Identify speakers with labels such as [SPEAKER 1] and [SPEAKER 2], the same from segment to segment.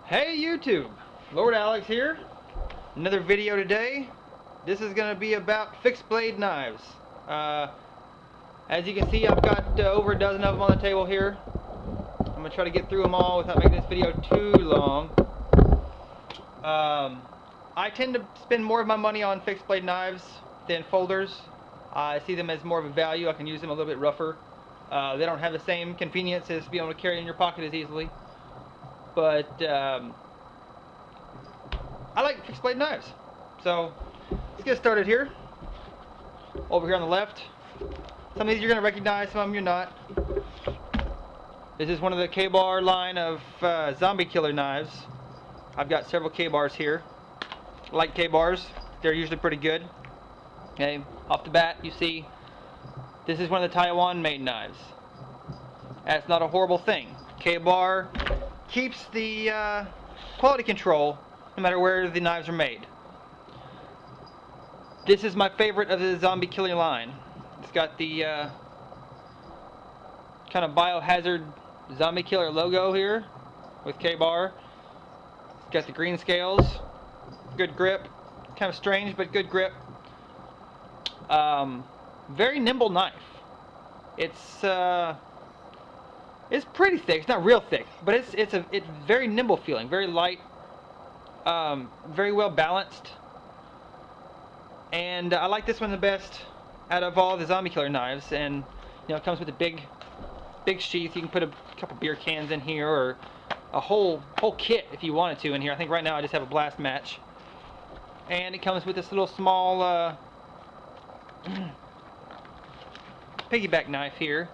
[SPEAKER 1] Hey YouTube, Lord Alex here. Another video today. This is going to be about fixed blade knives. As you can see, I've got over a dozen of them on the table here. I'm going to try to get through them all without making this video too long. I tend to spend more of my money on fixed blade knives than folders. I see them as more of a value. I can use them a little bit rougher. They don't have the same convenience as being able to carry in your pocket as easily. But I like fixed blade knives. So let's get started here. Over here on the left. Some of these you're going to recognize, some of them you're not. This is one of the Ka-Bar line of zombie killer knives. I've got several Ka-Bars here. I like Ka-Bars. They're usually pretty good. Okay, off the bat you see this is one of the Taiwan made knives. That's not a horrible thing. Ka-Bar keeps the quality control no matter where the knives are made. This is my favorite of the zombie killer line. It's got the kind of biohazard zombie killer logo here with Ka-Bar. It's got the green scales, good grip, kind of strange but good grip. Very nimble knife. It's pretty thick. It's not real thick, but it's very nimble feeling, very light, very well balanced. And I like this one the best out of all the zombie killer knives. And you know, it comes with a big sheath. You can put a couple beer cans in here, or a whole kit if you wanted to in here. I think right now I just have a blast match. And it comes with this little small piggyback knife here.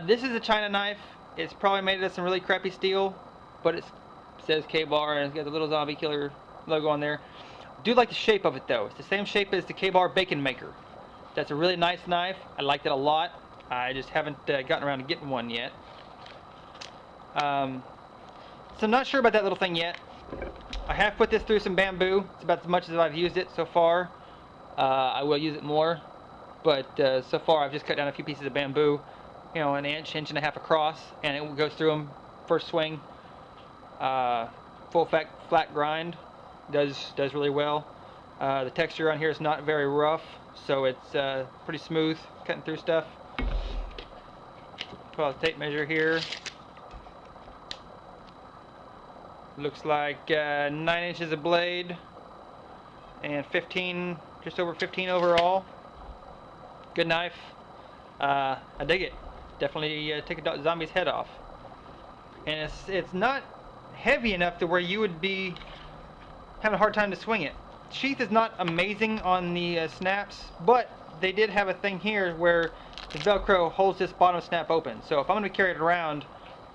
[SPEAKER 1] This is a China knife. It's probably made out of some really crappy steel, but it says Ka-Bar and it's got the little zombie killer logo on there. I do like the shape of it though. It's the same shape as the Ka-Bar Bacon Maker. That's a really nice knife. I liked it a lot. I just haven't gotten around to getting one yet. So I'm not sure about that little thing yet. I have put this through some bamboo. It's about as much as I've used it so far. I will use it more, but so far I've just cut down a few pieces of bamboo, you know, an inch and a half across, and it goes through them first swing. Full flat grind does really well. The texture on here is not very rough, so it's pretty smooth cutting through stuff. Pull out the tape measure here. Looks like 9 inches of blade and 15, just over 15 overall. Good knife. I dig it. Definitely take a zombie's head off. And it's not heavy enough to where you would be having a hard time to swing it. Sheath is not amazing on the snaps, but they did have a thing here where the Velcro holds this bottom snap open. So if I'm going to carry it around,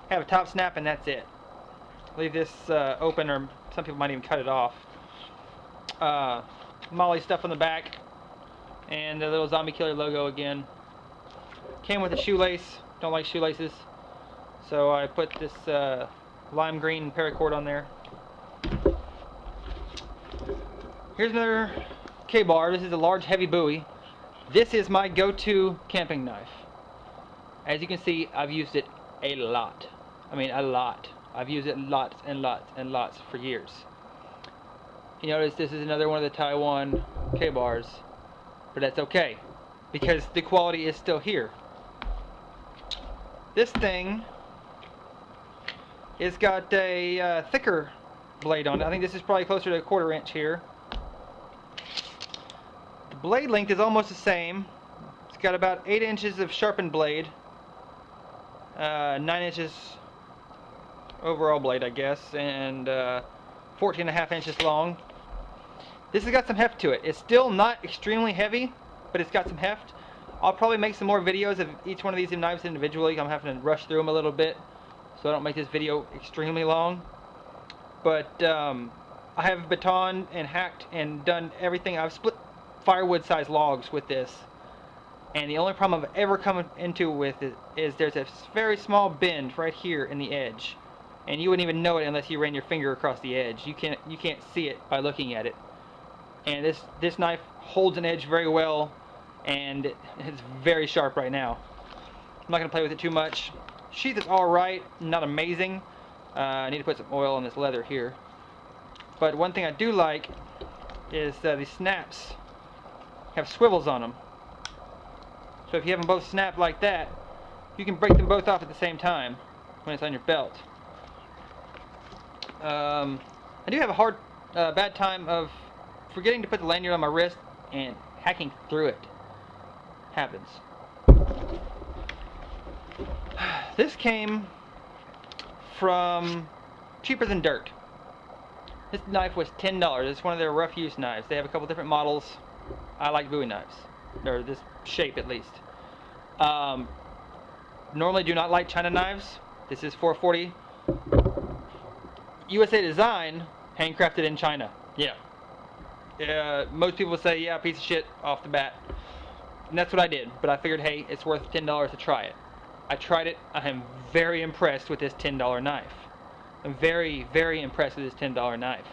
[SPEAKER 1] have a top snap and that's it. Leave this open, or some people might even cut it off. Molly stuff on the back, and the little zombie killer logo again. Came with a shoelace. Don't like shoelaces, so I put this lime green paracord on there. Here's another Ka-Bar. This is a large heavy bowie. This is my go-to camping knife. As you can see, I've used it a lot. I mean, a lot. I've used it lots and lots and lots for years. You notice this is another one of the Taiwan Ka-Bars, but that's okay because the quality is still here. This thing has got a thicker blade on it. I think this is probably closer to 1/4 inch here. The blade length is almost the same. It's got about 8 inches of sharpened blade, 9 inches overall blade, I guess, and 14.5 inches long. This has got some heft to it. It's still not extremely heavy, but it's got some heft. I'll probably make some more videos of each one of these knives individually. I'm having to rush through them a little bit, so I don't make this video extremely long. But I have batoned and hacked and done everything. I've split firewood sized logs with this, and the only problem I've ever come into with it is there's a very small bend right here in the edge, and you wouldn't even know it unless you ran your finger across the edge. You can't see it by looking at it. And this knife holds an edge very well, and it's very sharp right now. I'm not going to play with it too much. Sheath is alright, not amazing. I need to put some oil on this leather here. But one thing I do like is these snaps have swivels on them. So if you have them both snapped like that, you can break them both off at the same time when it's on your belt. I do have a bad time of forgetting to put the lanyard on my wrist and hacking through it. Happens. This came from Cheaper Than Dirt. This knife was $10. It's one of their rough use knives. They have a couple different models. I like Bowie knives, or this shape at least. Normally do not like China knives. This is 440. USA design, handcrafted in China. Yeah. Most people say, yeah, piece of shit off the bat. And that's what I did. But I figured, hey, it's worth $10 to try it. I tried it. I am very impressed with this $10 knife. I'm very, very impressed with this $10 knife.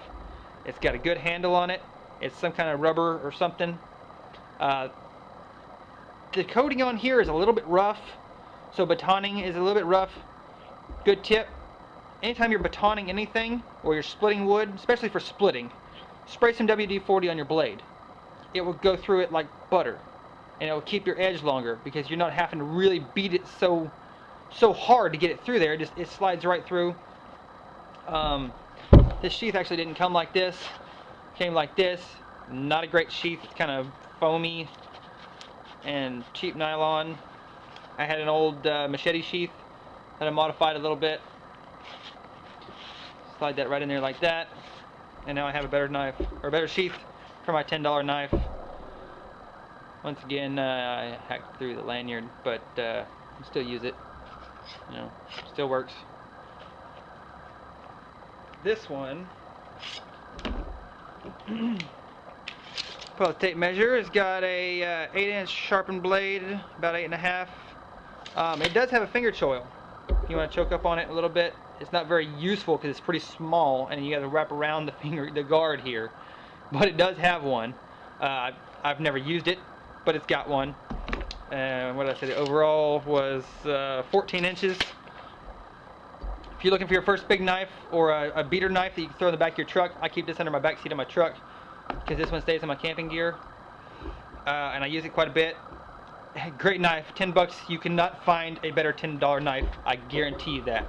[SPEAKER 1] It's got a good handle on it. It's some kind of rubber or something. The coating on here is a little bit rough, so batoning is a little bit rough. Good tip: anytime you're batoning anything or you're splitting wood, especially for splitting, spray some WD-40 on your blade. It will go through it like butter, and it will keep your edge longer because you're not having to really beat it so hard to get it through there. It slides right through. This sheath actually didn't come like this. It came like this. Not a great sheath. It's kind of foamy and cheap nylon. I had an old machete sheath that I modified a little bit. Slide that right in there like that, and now I have a better knife, or a better sheath for my $10 knife. Once again, I hacked through the lanyard, but I still use it. You know, still works. This one, tape measure, has got a 8-inch sharpened blade, about 8.5. It does have a finger choil. You want to choke up on it a little bit. It's not very useful because it's pretty small, and you got to wrap around the guard here. But it does have one. I've never used it, but it's got one. What did I say? The overall was 14 inches. If you're looking for your first big knife or a beater knife that you can throw in the back of your truck, I keep this under my back seat of my truck because this one stays in my camping gear, and I use it quite a bit. Great knife, $10. You cannot find a better $10 knife. I guarantee you that.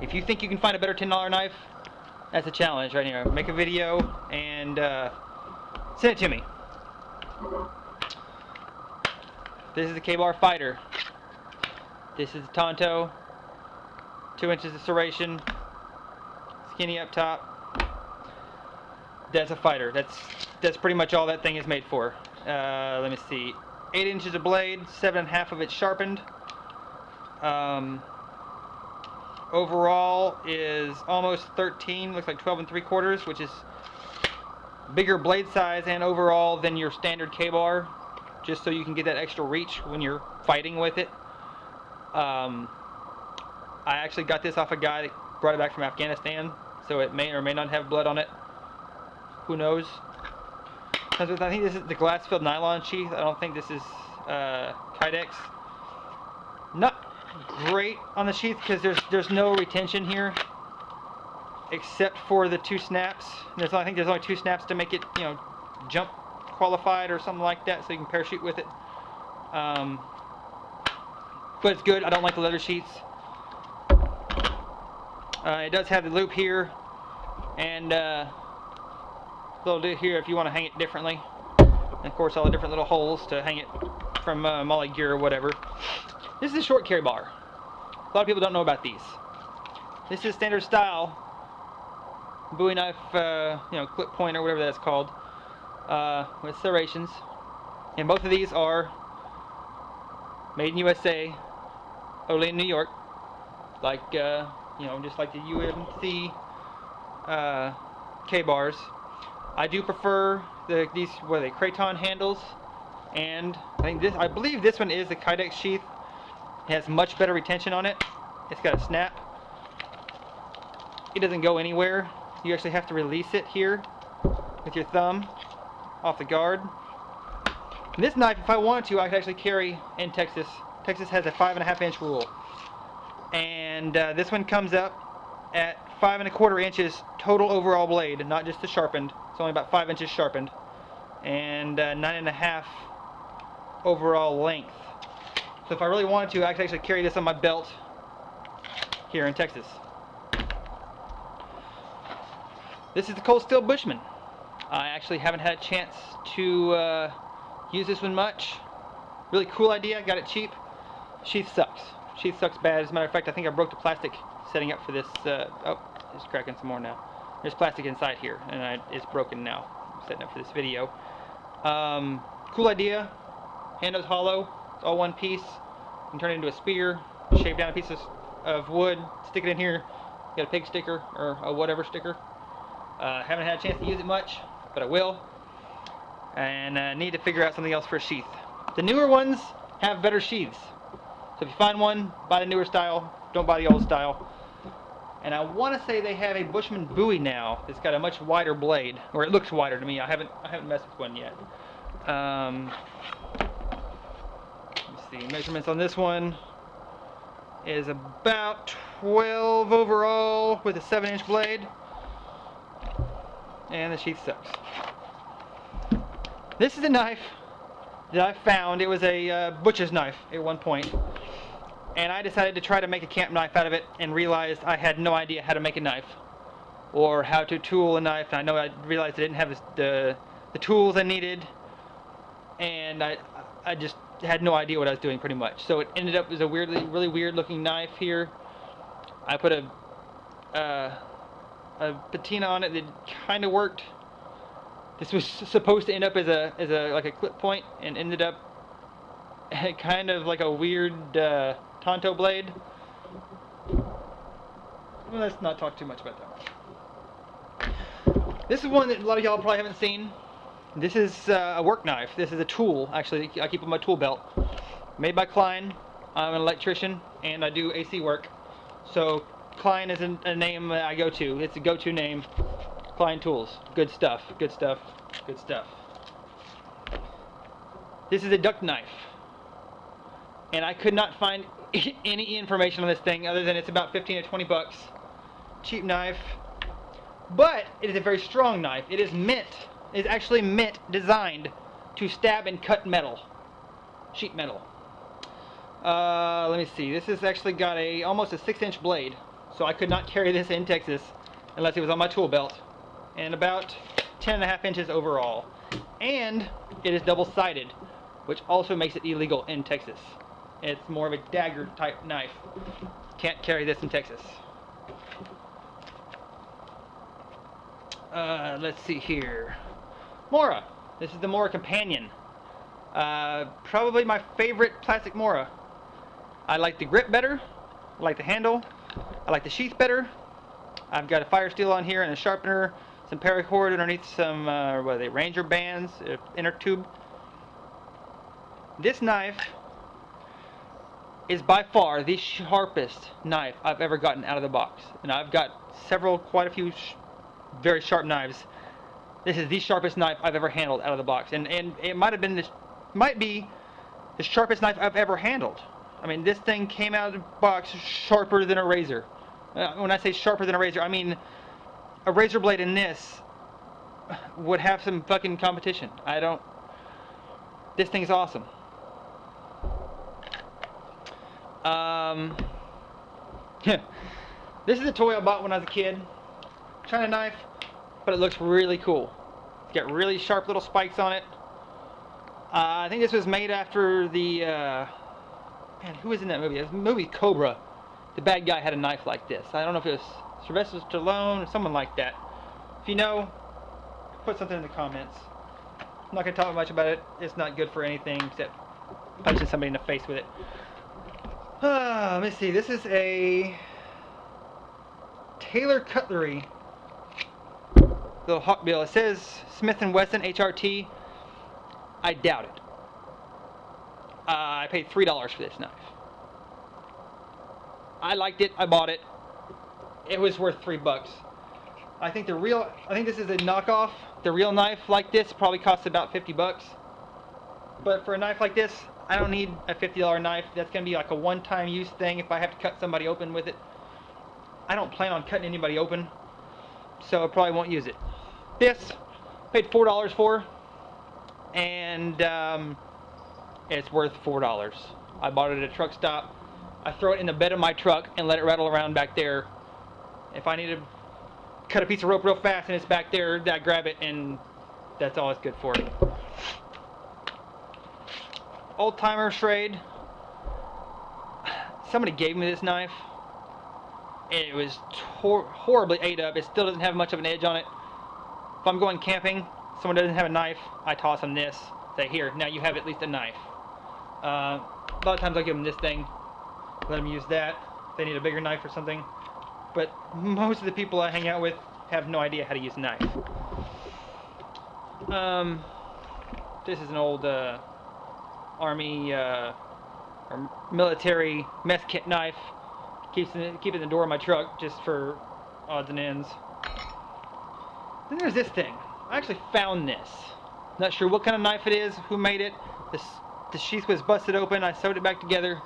[SPEAKER 1] If you think you can find a better $10 knife, that's a challenge right here. Make a video and send it to me. This is the Ka-Bar Fighter. This is the Tonto. 2 inches of serration. Skinny up top. That's a fighter. That's pretty much all that thing is made for. Let me see. 8 inches of blade, 7.5 of it sharpened. Overall is almost 13, looks like 12 3/4, which is bigger blade size and overall than your standard Ka-Bar, just so you can get that extra reach when you're fighting with it. I actually got this off a guy that brought it back from Afghanistan, so it may or may not have blood on it. Who knows? I think this is the glass-filled nylon sheath. I don't think this is Kydex. Not great on the sheath because there's no retention here, except for the 2 snaps. I think there's only 2 snaps to make it, you know, jump qualified or something like that, so you can parachute with it. But it's good. I don't like the leather sheaths. It does have the loop here, and little bit here if you want to hang it differently, and of course all the different little holes to hang it from molly gear or whatever. This is a short carry bar. A lot of people don't know about these. This is standard style Bowie knife, you know, clip point or whatever that's called, with serrations, and both of these are made in USA, Olean, New York, like you know, just like the UMC Ka-Bars. I do prefer these, what are they, Kraton handles, and I believe this one is the Kydex sheath. It has much better retention on it. It's got a snap. It doesn't go anywhere. You actually have to release it here with your thumb off the guard. And this knife, if I wanted to, I could actually carry in Texas. Texas has a 5.5-inch rule, and this one comes up at 5¼ inches total overall blade, not just the sharpened. It's only about 5 inches sharpened, and 9½ overall length. So if I really wanted to, I could actually carry this on my belt here in Texas. This is the Cold Steel Bushman. I actually haven't had a chance to use this one much. Really cool idea, got it cheap. Sheath sucks. Sheath sucks bad. As a matter of fact, I think I broke the plastic setting up for this. Oh, it's cracking some more now. There's plastic inside here, and it's broken now. I'm setting up for this video. Cool idea. Handle's hollow. It's all one piece. You can turn it into a spear, shave down a piece of wood, stick it in here. Got a pig sticker or a whatever sticker. Haven't had a chance to use it much, but I will. And need to figure out something else for a sheath. The newer ones have better sheaths. So if you find one, buy the newer style. Don't buy the old style. And I want to say they have a Bushman Bowie now. It's got a much wider blade, or it looks wider to me. I haven't messed with one yet. Let's see. Measurements on this one is about 12 overall with a 7-inch blade. And the sheath sucks. This is a knife that I found. It was a butcher's knife at one point. And I decided to try to make a camp knife out of it and realized I had no idea how to make a knife or how to tool a knife. I realized I didn't have the tools I needed, and I just had no idea what I was doing pretty much. So it ended up as a really weird looking knife here. I put a patina on it that kind of worked. This was supposed to end up as like a clip point, and ended up kind of like a weird Tonto blade. Well, let's not talk too much about that one. This is one that a lot of y'all probably haven't seen. This is a work knife. This is a tool, actually, I keep on my tool belt. Made by Klein. I'm an electrician and I do AC work. So Klein is a name that I go to. It's a go-to name. Klein Tools. Good stuff, good stuff, good stuff. This is a duck knife. And I could not find any information on this thing other than it's about 15 to 20 bucks. Cheap knife. But it is a very strong knife. It is actually designed to stab and cut metal. Sheet metal. Let me see. This has actually got almost a 6-inch blade. So I could not carry this in Texas unless it was on my tool belt. And about 10½ inches overall. And it is double-sided, which also makes it illegal in Texas. It's more of a dagger type knife. Can't carry this in Texas. Let's see here. Mora. This is the Mora Companion. Probably my favorite plastic Mora. I like the grip better. I like the handle. I like the sheath better. I've got a fire steel on here and a sharpener, some paracord underneath some what are they, Ranger bands, inner tube. This knife is by far the sharpest knife I've ever gotten out of the box. And I've got quite a few very sharp knives. This is the sharpest knife I've ever handled out of the box. And it might be the sharpest knife I've ever handled. I mean, this thing came out of the box sharper than a razor. When I say sharper than a razor, I mean a razor blade in this would have some fucking competition. This thing's awesome. This is a toy I bought when I was a kid. China knife, but it looks really cool. It's got really sharp little spikes on it. I think this was made after the man, who was in that movie? It was the movie Cobra. The bad guy had a knife like this. I don't know if it was Sylvester Stallone or someone like that. If you know, put something in the comments. I'm not going to talk much about it. It's not good for anything except punching somebody in the face with it. Let me see. This is a Taylor Cutlery little hawk bill. It says Smith & Wesson HRT. I doubt it. I paid $3 for this knife. I liked it. I bought it. It was worth $3. I think this is a knockoff. The real knife like this probably costs about $50. But for a knife like this, I don't need a $50 knife. That's going to be like a one-time use thing if I have to cut somebody open with it. I don't plan on cutting anybody open, so I probably won't use it. This, paid $4 for, and it's worth $4. I bought it at a truck stop. I throw it in the bed of my truck and let it rattle around back there. If I need to cut a piece of rope real fast and it's back there, I grab it, and that's all it's good for. Old timer Schrade. Somebody gave me this knife. It was horribly ate up. It still doesn't have much of an edge on it. If I'm going camping, someone doesn't have a knife, I toss them this. Say, here, now you have at least a knife. A lot of times I give them this thing, let them use that if they need a bigger knife or something. But most of the people I hang out with have no idea how to use a knife. This is an old army or military mess kit knife. Keep it in the door of my truck just for odds and ends. Then there's this thing. I actually found this. Not sure what kind of knife it is, who made it. The sheath was busted open. I sewed it back together.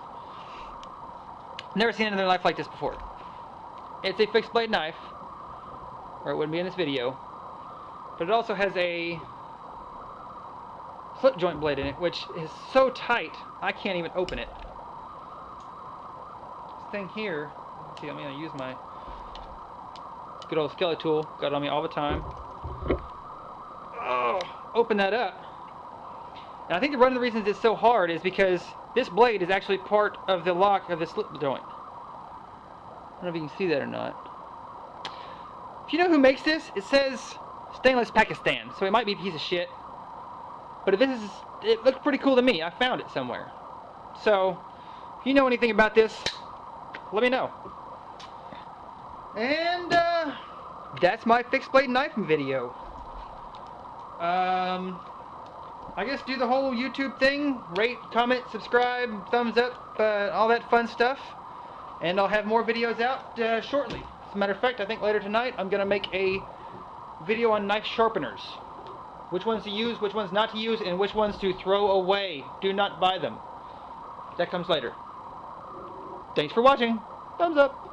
[SPEAKER 1] Never seen another knife like this before. It's a fixed blade knife, or it wouldn't be in this video. But it also has a slip joint blade in it, which is so tight I can't even open it. This thing here, let's see, I'm going to use my good old Skele-Tool, got it on me all the time. Oh, open that up. And I think one of the reasons it's so hard is because this blade is actually part of the lock of the slip joint. I don't know if you can see that or not. If you know who makes this, it says Stainless Pakistan, so it might be a piece of shit. But if this is, it looks pretty cool to me. I found it somewhere. So, if you know anything about this, let me know. And that's my fixed blade knifing video. I guess do the whole YouTube thing. Rate, comment, subscribe, thumbs up, all that fun stuff. And I'll have more videos out shortly. As a matter of fact, I think later tonight I'm going to make a video on knife sharpeners. Which ones to use, which ones not to use, and which ones to throw away. Do not buy them. That comes later. Thanks for watching. Thumbs up.